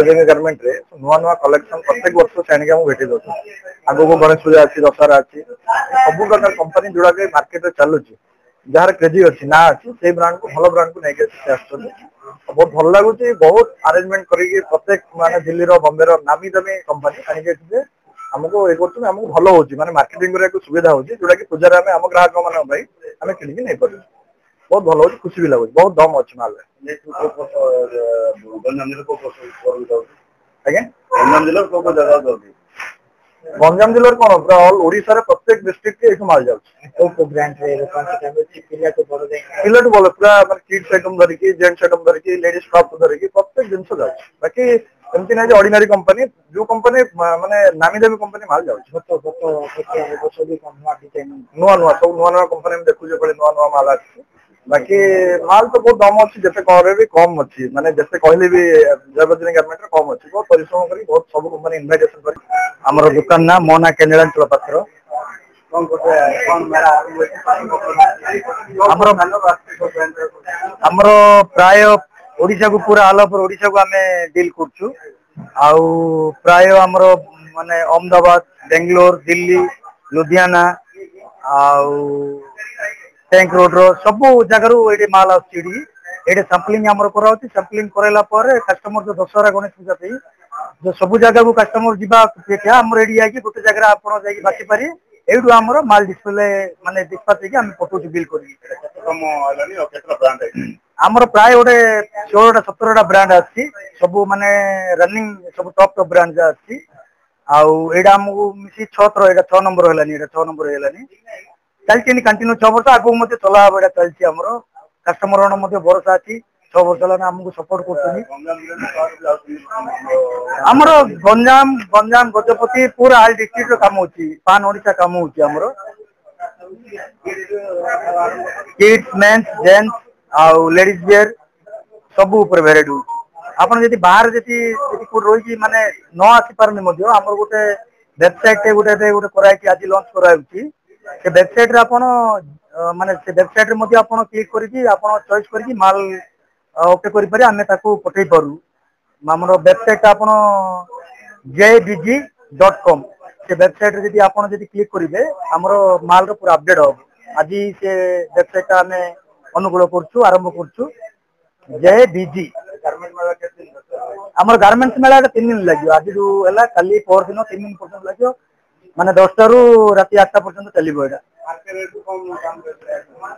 जर्बेजिंग garment रे नुआ नुआ कलेक्शन प्रत्येक वर्ष से आनिक भेटी दो आगो को गणेश पूजा अच्छी दशहरा अच्छी सब प्रकार कंपनी जोड़ा के मार्केट चलुची जार क्रेजी अच्छी ना अच्छी से ब्रांड को भल ब्रांड को नहीं बहुत भल लगुच बहुत अरेंजमेंट करके प्रत्येक माने दिल्ली बम्बे नामी दामी कंपनी आनिक आमको ये करते आमको भल हो माने मार्केटिंग करने सुविधा होची जोटा कि पूजा रे आम ग्राहक मान भाई आम किनिक नहीं पार बहुत भल हो खुशी भी लगुच बहुत दम अच्छी माल गंजाम जिले कौन पूरा ऑल ओडिशा रे प्रत्येक डिस्ट्रिक्ट के एठू माल जाउछ पिलेट बोले पूरा माने किड्स आइटम धरिकी जेंट्स आइटम धरिकी लेडीज टॉप धरिकी प्रत्येक जिनस जाउछ बाकी एमती ना ऑर्डिनरी कंपनी जो कंपनी माने नामी दामी कंपनी माल जाउछ नुआ नुआ सब नुआ नुआ कंपनी में देखु जे नुआ नुआ माल आछि बाकी माल तो बहुत दम अच्छी जिते कहले भी कम अच्छी माने जिते कहले भी जर्बेजिंग गारमेंट रे कम अच्छी बहुत परिश्रम करी बहुत सब कंपनी इनविटेशन करी हमर दुकान ना मोना केनेडा चलो पात्र कोन कोते कोन मेरा हमरो प्राय ओडिसा को पूरा ऑल ओवर ओडिसा को हमें डील करछु आउ प्राय हमरो माने अहमदाबाद बेंगलोर दिल्ली लुधियाना आउ टैंक रोड रो सब जगह ये माल आए सैंपलिंग आमर कराऊँ सैंपलिंग कराला कस्टमर जो दशहरा गणेश पूजा पे जो सब जगह को कस्टमर जावा आम रेडी आई गोटे जगह आप बाकी पारे एठू आमर माल डिस्प्ले माने डिस्पाच हम पठाऊँ बिल कर आमर प्राय गोटे 16-17 ब्रांड आछि सब माने रनिंग सब टॉप टॉप ब्रांड जा आछि आउ एडा हमहु मिसी 6 नंबर हेलानी एडा 6 नंबर हेलानी चलती कंटिन्यू 6 वर्ष आगो मते चला बडा चलती हमरो कस्टमर रण मते भरोसा अछि 6 वर्ष ला हमहु सपोर्ट करतनी हमरो गंजाम गजपति पूरा ऑल डिस्ट्रिक्ट रो काम होची पान ओडिसा काम होची हमरो किड्स मेंस जेंट्स आउ लेडीज वेयर सब ऊपर वेराइटी आपन जति बाहर जति को रोई की माने न आसी परनी मध्य हमर गोटे वेबसाइट गोटे कराई कि आज लॉन्च कराउची से वेबसाइट रे आपण माने से वेबसाइट रे मध्ये आपण क्लिक करके आपण चॉइस करके माल ओके करि पारे हमें ताको पठै पारू हमरो वेबसाइट आपण jbg.com से वेबसाइट रे यदि आपण यदि क्लिक करिवे हमरो माल रो पूरा अपडेट हो आज से वेबसाइट हमें अनुकूल करछु आरंभ करछु jbg हमर गारमेंट्स मेला 3 दिन लागियो आज जो हला काली पर दिन 3 दिन पर्यंत लागियो माने 10टा रु राति 8टा पर्यंत चलिबो एटा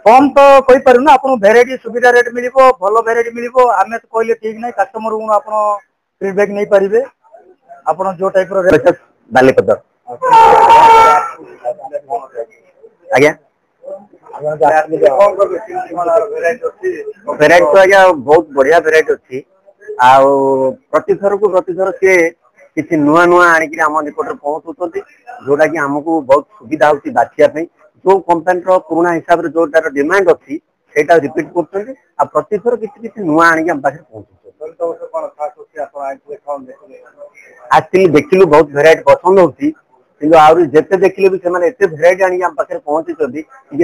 कम तो कोई पारु ना आपन वेराइटी सुविधा रेट मिलिबो भलो वेराइटी मिलिबो हमें तो कहले ठीक नै कस्टमर को आपन फीडबैक नै परिबे आपन जो टाइप रो बालीपदर आज्ञा वेराइटी तो आज्ञा बहुत बढ़िया वेराइटी अछि आ प्रतिथर से किसी नुआ नुआ आनिक आम निकट पहुँचुंट जोटा कि आमको बहुत सुविधा होती बाछिया जो कंपनी पुराना हिसाब से जो तार डिमांड अच्छी सेटा रिपीट कर प्रतिथर किसी नुआ आनिक आम पाखे पहुँचुली देखिलु बहुत भेराइटी पसंद होती किंतु आहरी जिते देखिले भी से एत भेराइटी आनिक आम पाखे पहुँची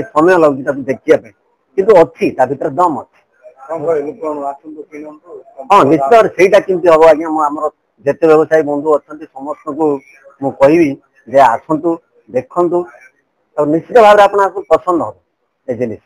समय लगुच देखिया किंतु अच्छी ता भीतर दम अच्छी हाँ निश्चय सेटा केमती हम आज्ञा आमर जिते व्यवसायी बंधु अच्छा समस्त को मु कहि आसतु देखु निश्चित भाव में आप पसंद हम ए जिनिस।